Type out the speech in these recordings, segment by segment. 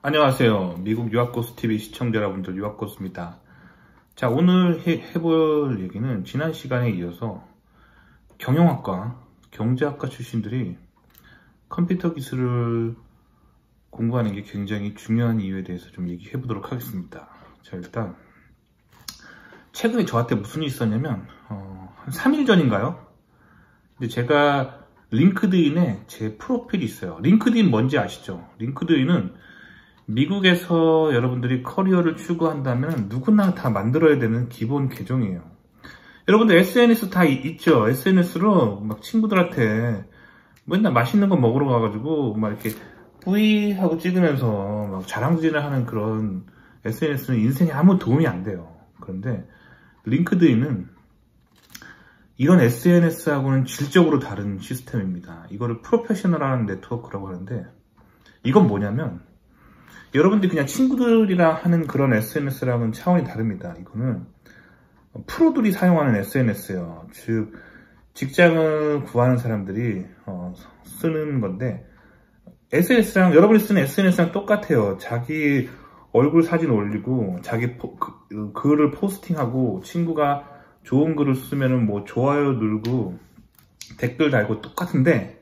안녕하세요. 미국 유학고수TV 시청자 여러분들, 유학고수입니다. 자, 오늘 해볼 얘기는 지난 시간에 이어서 경영학과, 경제학과 출신들이 컴퓨터 기술을 공부하는 게 굉장히 중요한 이유에 대해서 좀 얘기해 보도록 하겠습니다. 자, 일단 최근에 저한테 무슨 일이 있었냐면 한 3일 전인가요? 근데 제가 링크드인에 제 프로필이 있어요. 링크드인 뭔지 아시죠? 링크드인은 미국에서 여러분들이 커리어를 추구한다면 누구나 다 만들어야 되는 기본 계정이에요. 여러분들 SNS 다 있죠? SNS로 막 친구들한테 맨날 맛있는 거 먹으러 가가지고 막 이렇게 뿌이 하고 찍으면서 막 자랑질을 하는 그런 SNS는 인생에 아무 도움이 안 돼요. 그런데 링크드인은 이런 SNS하고는 질적으로 다른 시스템입니다. 이거를 프로페셔널한 네트워크라고 하는데, 이건 뭐냐면 여러분들이 그냥 친구들이랑 하는 그런 SNS랑은 차원이 다릅니다. 이거는 프로들이 사용하는 SNS예요. 즉 직장을 구하는 사람들이 쓰는 건데, SNS랑 여러분이 쓰는 SNS랑 똑같아요. 자기 얼굴 사진 올리고 자기 글을 포스팅하고 친구가 좋은 글을 쓰면은 뭐 좋아요 누르고 댓글 달고 똑같은데,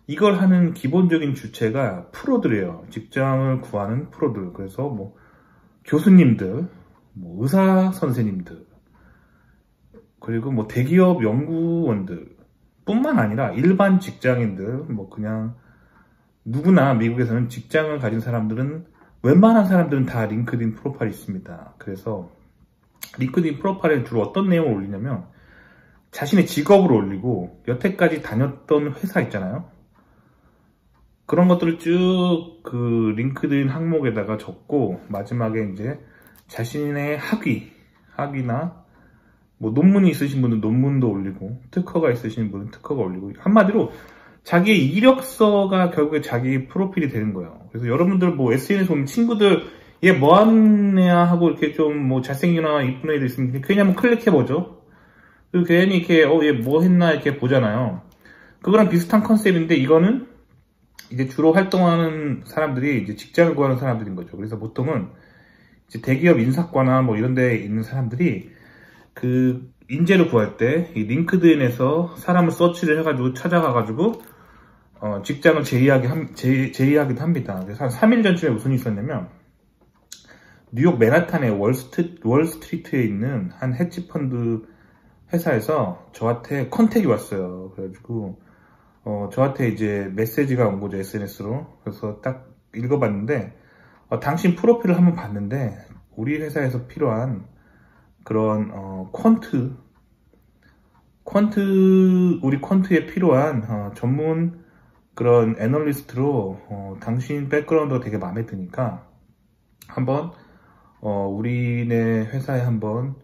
이걸 하는 기본적인 주체가 프로들이에요. 직장을 구하는 프로들. 그래서 뭐 교수님들, 뭐 의사 선생님들, 그리고 뭐 대기업 연구원들 뿐만 아니라 일반 직장인들, 뭐 그냥 누구나 미국에서는 직장을 가진 사람들은, 웬만한 사람들은 다 링크드인 프로파일이 있습니다. 그래서 링크드인 프로파일에 주로 어떤 내용을 올리냐면 자신의 직업을 올리고 여태까지 다녔던 회사 있잖아요. 그런 것들을 쭉 그 링크드인 항목에다가 적고, 마지막에 이제 자신의 학위나 뭐 논문이 있으신 분은 논문도 올리고, 특허가 있으신 분은 특허가 올리고, 한마디로 자기의 이력서가 결국에 자기 프로필이 되는 거예요. 그래서 여러분들 뭐 SNS 보면 친구들 얘 뭐 하는 애야 하고 이렇게 좀 뭐 잘생기나 이쁜 애들 있으면 괜히 한번 클릭해보죠. 그리고 괜히 이렇게 얘 뭐 했나 이렇게 보잖아요. 그거랑 비슷한 컨셉인데, 이거는 이제 주로 활동하는 사람들이 이제 직장을 구하는 사람들인 거죠. 그래서 보통은 이제 대기업 인사과나 뭐 이런 데 있는 사람들이 그 인재를 구할 때 이 링크드인에서 사람을 서치를 해가지고 찾아가가지고 직장을 제의하기도 합니다. 그래서 한 3일 전쯤에 무슨 일이 있었냐면, 뉴욕 맨하탄의 월스트리트에 있는 한 헤지펀드 회사에서 저한테 컨택이 왔어요. 그래가지고 저한테 이제 메시지가 온 거죠, SNS로. 그래서 딱 읽어봤는데, 당신 프로필을 한번 봤는데 우리 회사에서 필요한 그런 우리 퀀트에 필요한 전문 그런 애널리스트로 당신 백그라운드가 되게 마음에 드니까 한번 우리네 회사에 한번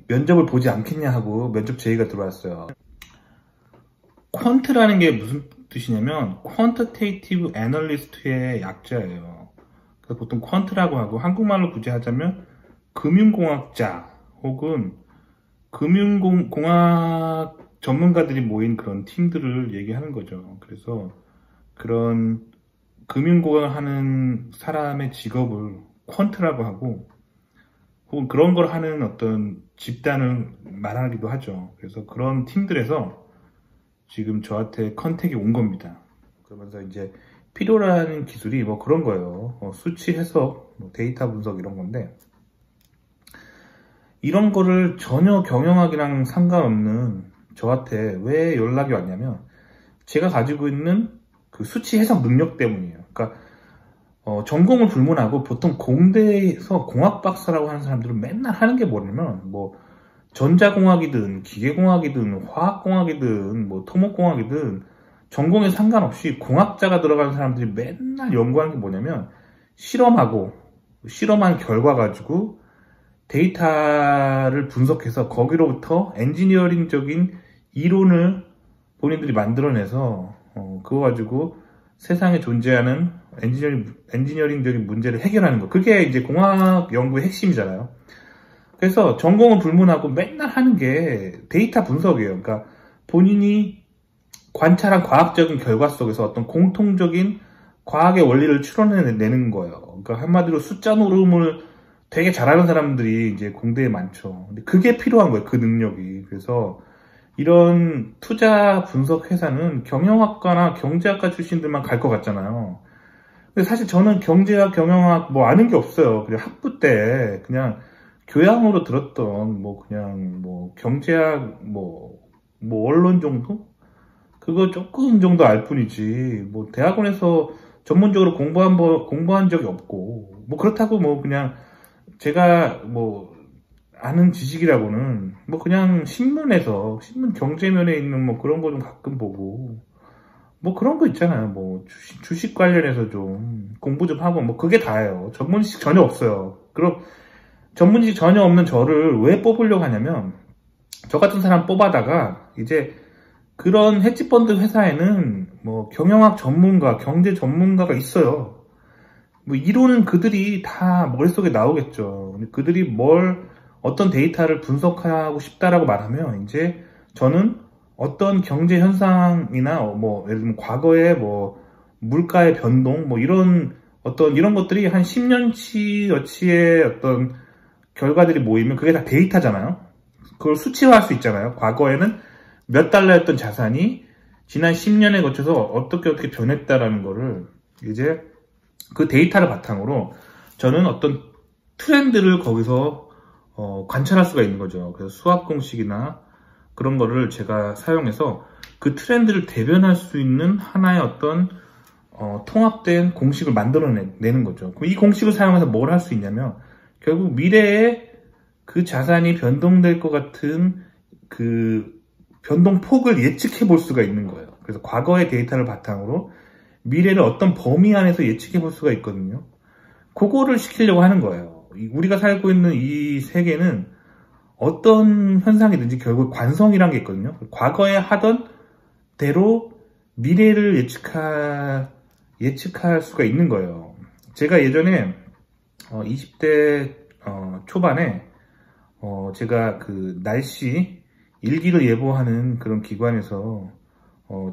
면접을 보지 않겠냐 하고 면접 제의가 들어왔어요. 퀀트라는 게 무슨 뜻이냐면 Quantitative Analyst의 약자예요. 그래서 보통 퀀트라고 하고, 한국말로 굳이 하자면 금융공학자 혹은 금융공학 전문가들이 모인 그런 팀들을 얘기하는 거죠. 그래서 그런 금융공학을 하는 사람의 직업을 퀀트라고 하고, 혹은 그런 걸 하는 어떤 집단을 말하기도 하죠. 그래서 그런 팀들에서 지금 저한테 컨택이 온 겁니다. 그러면서 이제 필요로 기술이 뭐 그런 거예요. 수치 해석, 뭐 데이터 분석 이런 건데, 이런 거를 전혀 경영학이랑 상관없는 저한테 왜 연락이 왔냐면, 제가 가지고 있는 그 수치 해석 능력 때문이에요. 그러니까 전공을 불문하고 보통 공대에서 공학박사라고 하는 사람들은 맨날 하는 게 뭐냐면, 뭐 전자공학이든 기계공학이든 화학공학이든 뭐 토목공학이든 전공에 상관없이 공학자가 들어가는 사람들이 맨날 연구하는 게 뭐냐면, 실험한 결과 가지고 데이터를 분석해서 거기로부터 엔지니어링적인 이론을 본인들이 만들어내서 그거 가지고 세상에 존재하는 엔지니어링적인 문제를 해결하는 거. 그게 이제 공학 연구의 핵심이잖아요. 그래서 전공을 불문하고 맨날 하는 게 데이터 분석이에요. 그러니까 본인이 관찰한 과학적인 결과 속에서 어떤 공통적인 과학의 원리를 추론해내는 거예요. 그러니까 한마디로 숫자 노름을 되게 잘하는 사람들이 이제 공대에 많죠. 근데 그게 필요한 거예요. 그 능력이. 그래서 이런 투자 분석 회사는 경영학과나 경제학과 출신들만 갈 것 같잖아요. 근데 사실 저는 경제학, 경영학 뭐 아는 게 없어요. 그냥 학부 때 그냥 교양으로 들었던 뭐 그냥 뭐 경제학 뭐 원론 정도? 그거 조금 정도 알 뿐이지. 뭐 대학원에서 전문적으로 공부한 적이 없고 뭐 그렇다고 뭐 그냥 제가 뭐 아는 지식이라고는 뭐 그냥 신문에서 신문 경제면에 있는 뭐 그런 거 좀 가끔 보고 뭐 그런 거 있잖아요. 뭐 주식 관련해서 좀 공부 좀 하고 뭐 그게 다예요. 전문 지식 전혀 없어요. 그럼 전문 지식 전혀 없는 저를 왜 뽑으려고 하냐면 저 같은 사람 뽑아다가 이제 그런 헤지펀드 회사에는 뭐 경영학 전문가, 경제 전문가가 있어요. 뭐 이론은 그들이 다 머릿속에 나오겠죠. 근데 그들이 어떤 데이터를 분석하고 싶다라고 말하면 이제 저는 어떤 경제 현상이나 뭐 예를 들면 과거에 뭐 물가의 변동 뭐 이런 것들이 한 10년치어치의 어떤 결과들이 모이면 그게 다 데이터잖아요. 그걸 수치화할 수 있잖아요. 과거에는 몇 달러였던 자산이 지난 10년에 거쳐서 어떻게 변했다라는 거를 이제 그 데이터를 바탕으로 저는 어떤 트렌드를 거기서 관찰할 수가 있는 거죠. 그래서 수학 공식이나 그런 거를 제가 사용해서 그 트렌드를 대변할 수 있는 하나의 어떤 통합된 공식을 만들어내는 거죠. 그럼 이 공식을 사용해서 뭘 할 수 있냐면 결국 미래에 그 자산이 변동될 것 같은 그 변동폭을 예측해 볼 수가 있는 거예요. 그래서 과거의 데이터를 바탕으로 미래를 어떤 범위 안에서 예측해 볼 수가 있거든요. 그거를 시키려고 하는 거예요. 우리가 살고 있는 이 세계는 어떤 현상이든지 결국 관성이란 게 있거든요. 과거에 하던 대로 미래를 예측할 수가 있는 거예요. 제가 예전에 20대 초반에 제가 그 날씨 일기를 예보하는 그런 기관에서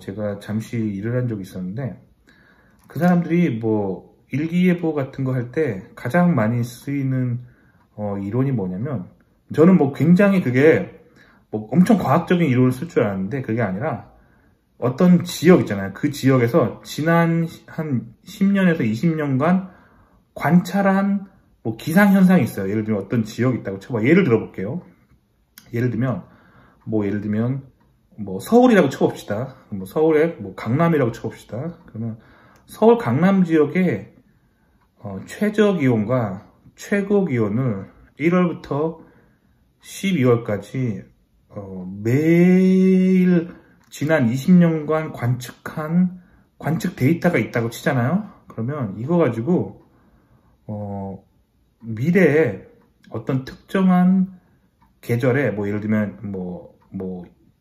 제가 잠시 일을 한 적이 있었는데 그 사람들이 뭐 일기예보 같은 거 할 때 가장 많이 쓰이는 이론이 뭐냐면 저는 뭐 굉장히 그게 뭐 엄청 과학적인 이론을 쓸 줄 알았는데 그게 아니라 어떤 지역 있잖아요. 그 지역에서 지난 한 10년에서 20년간 관찰한 뭐 기상현상이 있어요. 예를 들면 어떤 지역이 있다고 쳐봐. 예를 들어볼게요. 예를 들면 뭐 서울이라고 쳐봅시다. 뭐 서울에 뭐 강남이라고 쳐봅시다. 그러면 서울 강남 지역의 최저 기온과 최고 기온을 1월부터 12월까지 매일 지난 20년간 관측 데이터가 있다고 치잖아요. 그러면 이거 가지고 미래에 어떤 특정한 계절에 뭐 예를 들면 뭐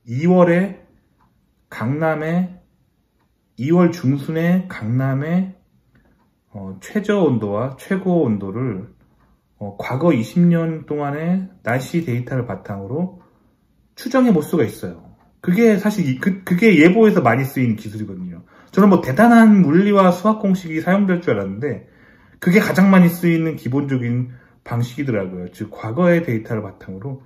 2월에 강남에 2월 중순에 강남의 최저 온도와 최고 온도를 과거 20년 동안의 날씨 데이터를 바탕으로 추정해 볼 수가 있어요. 그게 사실 그게 예보에서 많이 쓰이는 기술이거든요. 저는 뭐 대단한 물리와 수학 공식이 사용될 줄 알았는데 그게 가장 많이 쓰이는 기본적인 방식이더라고요. 즉 과거의 데이터를 바탕으로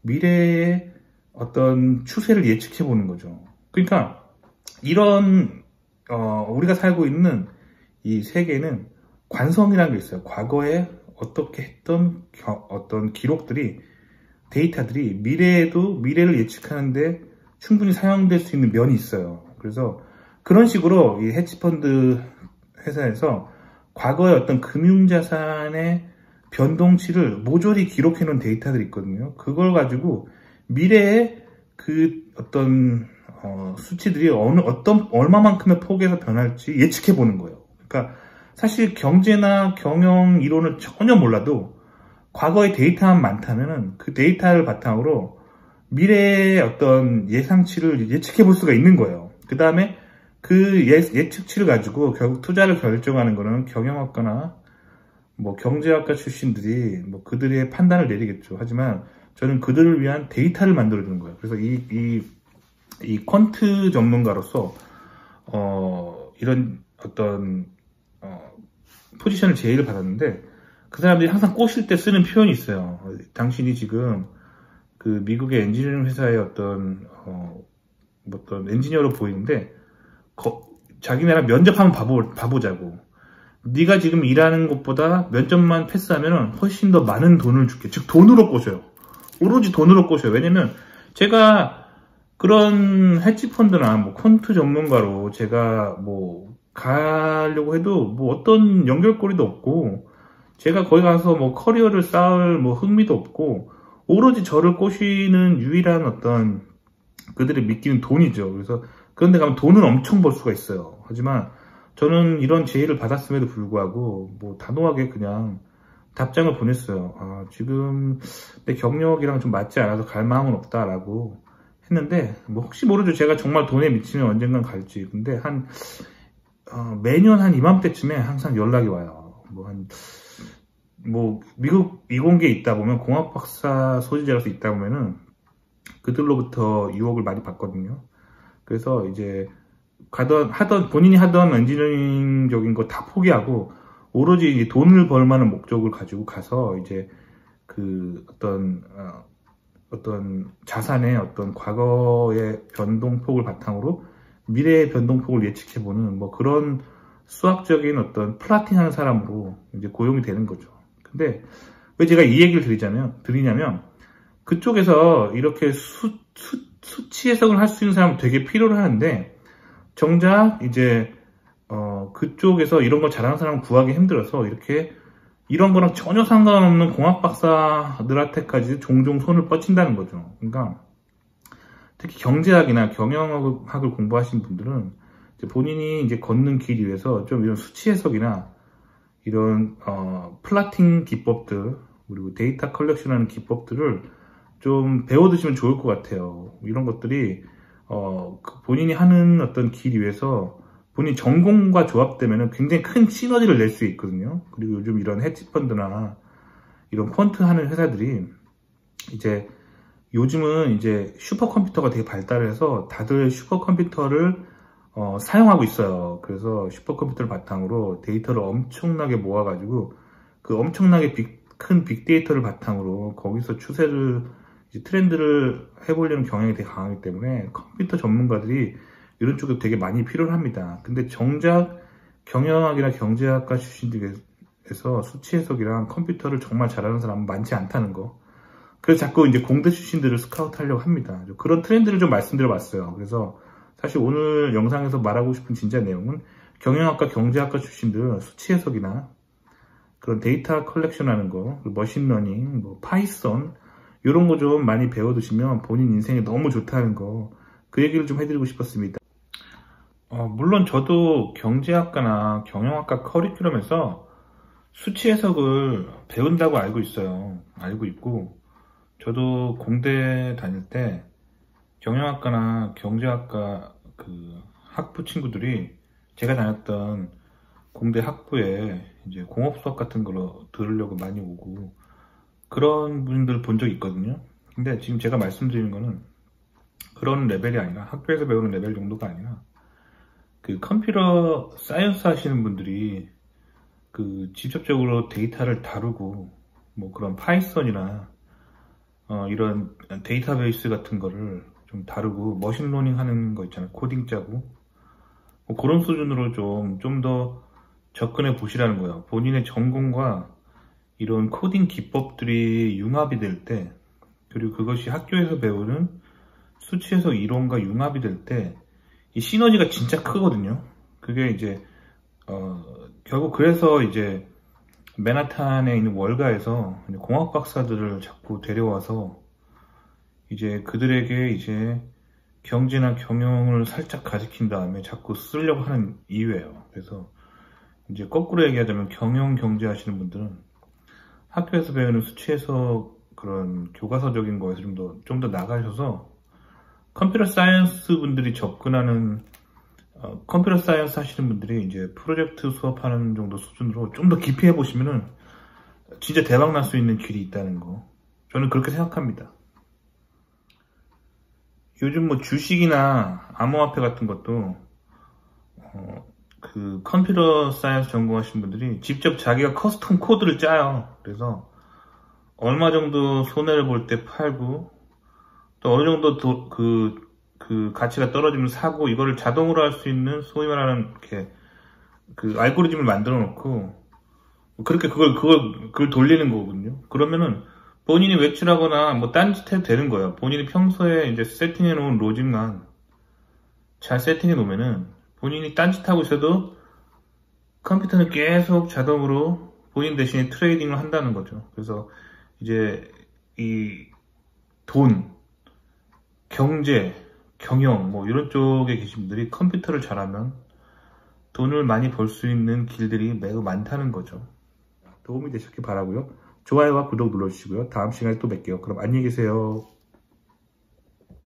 미래의 어떤 추세를 예측해 보는 거죠. 그러니까 이런 우리가 살고 있는 이 세계는 관성이라는 게 있어요. 과거에 어떻게 했던 어떤 기록들이 데이터들이 미래를 예측하는데 충분히 사용될 수 있는 면이 있어요. 그래서 그런 식으로 이 헤지펀드 회사에서 과거의 어떤 금융자산의 변동치를 모조리 기록해 놓은 데이터들이 있거든요. 그걸 가지고 미래에 그 어떤 수치들이 얼마만큼의 폭에서 변할지 예측해 보는 거예요. 그러니까 사실 경제나 경영 이론을 전혀 몰라도 과거의 데이터만 많다면은 그 데이터를 바탕으로 미래의 어떤 예상치를 예측해 볼 수가 있는 거예요. 그 다음에 그 예측치를 가지고 결국 투자를 결정하는 거는 경영학과나 뭐 경제학과 출신들이 뭐 그들의 판단을 내리겠죠. 하지만 저는 그들을 위한 데이터를 만들어 주는 거예요. 그래서 이 퀀트 전문가로서 이런 어떤 포지션을 제의를 받았는데 그 사람들이 항상 꼬실 때 쓰는 표현이 있어요. 당신이 지금 그 미국의 엔지니어링 회사의 어떤 엔지니어로 보이는데 자기네랑 면접하면 봐보자고. 네가 지금 일하는 것보다 면접만 패스하면 훨씬 더 많은 돈을 줄게. 즉 돈으로 꼬셔요. 오로지 돈으로 꼬셔요. 왜냐면 제가 그런 헤지펀드나 뭐 퀀트 전문가로 제가 뭐 가려고 해도 뭐 어떤 연결고리도 없고 제가 거기 가서 뭐 커리어를 쌓을 뭐 흥미도 없고 오로지 저를 꼬시는 유일한 어떤 그들이 믿기는 돈이죠. 그래서 그런 데 가면 돈은 엄청 벌 수가 있어요. 하지만 저는 이런 제의를 받았음에도 불구하고 뭐 단호하게 그냥 답장을 보냈어요. 아, 지금 내 경력이랑 좀 맞지 않아서 갈 마음은 없다라고 했는데 뭐 혹시 모르죠. 제가 정말 돈에 미치면 언젠간 갈지. 근데 매년 한 이맘때쯤에 항상 연락이 와요. 미국 이공계에 있다 보면 공학 박사 소지자로서 있다 보면은 그들로부터 유혹을 많이 받거든요. 그래서 이제 본인이 하던 엔지니어링적인 거 다 포기하고 오로지 이제 돈을 벌 만한 목적을 가지고 가서 이제 그 어떤 자산의 어떤 과거의 변동폭을 바탕으로 미래의 변동폭을 예측해보는 뭐 그런 수학적인 어떤 플라팅하는 사람으로 이제 고용이 되는 거죠. 근데 왜 제가 이 얘기를 드리냐면 그쪽에서 이렇게 수치 해석을 할 수 있는 사람은 되게 필요로 하는데 정작 이제 그쪽에서 이런 걸 잘하는 사람을 구하기 힘들어서 이런 거랑 전혀 상관없는 공학 박사들한테까지 종종 손을 뻗친다는 거죠. 그러니까 특히 경제학이나 경영학을 공부하신 분들은 이제 본인이 이제 걷는 길 위에서 좀 이런 수치 해석이나 이런 플라팅 기법들 그리고 데이터 컬렉션하는 기법들을 좀 배워두시면 좋을 것 같아요. 이런 것들이 본인이 하는 어떤 길 위에서 본인 전공과 조합되면 굉장히 큰 시너지를 낼 수 있거든요. 그리고 요즘 이런 헤지펀드나 이런 퀀트 하는 회사들이 요즘은 이제 슈퍼컴퓨터가 되게 발달해서 다들 슈퍼컴퓨터를 사용하고 있어요. 그래서 슈퍼컴퓨터를 바탕으로 데이터를 엄청나게 모아가지고 그 엄청나게 큰 빅데이터를 바탕으로 거기서 트렌드를 해보려는 경향이 되게 강하기 때문에 컴퓨터 전문가들이 이런 쪽에 되게 많이 필요를 합니다. 근데 정작 경영학이나 경제학과 출신들에서 수치 해석이랑 컴퓨터를 정말 잘하는 사람은 많지 않다는 거. 그래서 자꾸 이제 공대 출신들을 스카우트 하려고 합니다. 그런 트렌드를 좀 말씀드려 봤어요. 그래서 사실 오늘 영상에서 말하고 싶은 진짜 내용은 경영학과 경제학과 출신들 수치 해석이나 그런 데이터 컬렉션 하는 거, 머신러닝, 뭐 파이썬 이런 거 좀 많이 배워두시면 본인 인생에 너무 좋다는 거, 그 얘기를 좀 해드리고 싶었습니다. 물론 저도 경제학과나 경영학과 커리큘럼에서 수치 해석을 배운다고 알고 있어요. 알고 있고, 저도 공대 다닐 때 경영학과나 경제학과 그 학부 친구들이 제가 다녔던 공대 학부에 이제 공업 수업 같은 거 들으려고 많이 오고 그런 분들 본 적이 있거든요. 근데 지금 제가 말씀드리는 거는 그런 레벨이 아니라 학교에서 배우는 레벨 정도가 아니라 그 컴퓨터 사이언스 하시는 분들이 그 직접적으로 데이터를 다루고 뭐 그런 파이썬이나 이런 데이터베이스 같은 거를 좀 다루고 머신러닝 하는 거 있잖아요. 코딩 짜고 뭐 그런 수준으로 좀 더 접근해 보시라는 거예요. 본인의 전공과 이런 코딩 기법들이 융합이 될 때, 그리고 그것이 학교에서 배우는 수치 해석 이론과 융합이 될 때 이 시너지가 진짜 크거든요. 그게 이제 결국 그래서 이제 맨하탄에 있는 월가에서 공학 박사들을 자꾸 데려와서 이제 그들에게 이제 경제나 경영을 살짝 가르친 다음에 자꾸 쓰려고 하는 이유예요. 그래서 이제 거꾸로 얘기하자면 경영 경제 하시는 분들은 학교에서 배우는 수치에서 그런 교과서적인 거에서 좀 더 나가셔서 컴퓨터 사이언스 분들이 접근하는 컴퓨터 사이언스 하시는 분들이 이제 프로젝트 수업하는 정도 수준으로 좀 더 깊이 해보시면은 진짜 대박 날 수 있는 길이 있다는 거, 저는 그렇게 생각합니다. 요즘 뭐 주식이나 암호화폐 같은 것도 그 컴퓨터 사이언스 전공하신 분들이 직접 자기가 커스텀 코드를 짜요. 그래서 얼마 정도 손해를 볼 때 팔고 또 어느 정도 그 가치가 떨어지면 사고 이거를 자동으로 할 수 있는 소위 말하는 이렇게 그 알고리즘을 만들어 놓고 그렇게 그걸 돌리는 거거든요. 그러면은 본인이 외출하거나 뭐 딴짓 해도 되는 거예요. 본인이 평소에 이제 세팅해 놓은 로직만 잘 세팅해 놓으면은 본인이 딴짓하고 있어도 컴퓨터는 계속 자동으로 본인 대신에 트레이딩을 한다는 거죠. 그래서 이제 이 돈, 경제, 경영 뭐 이런 쪽에 계신 분들이 컴퓨터를 잘하면 돈을 많이 벌 수 있는 길들이 매우 많다는 거죠. 도움이 되셨길 바라고요. 좋아요와 구독 눌러주시고요. 다음 시간에 또 뵐게요. 그럼 안녕히 계세요.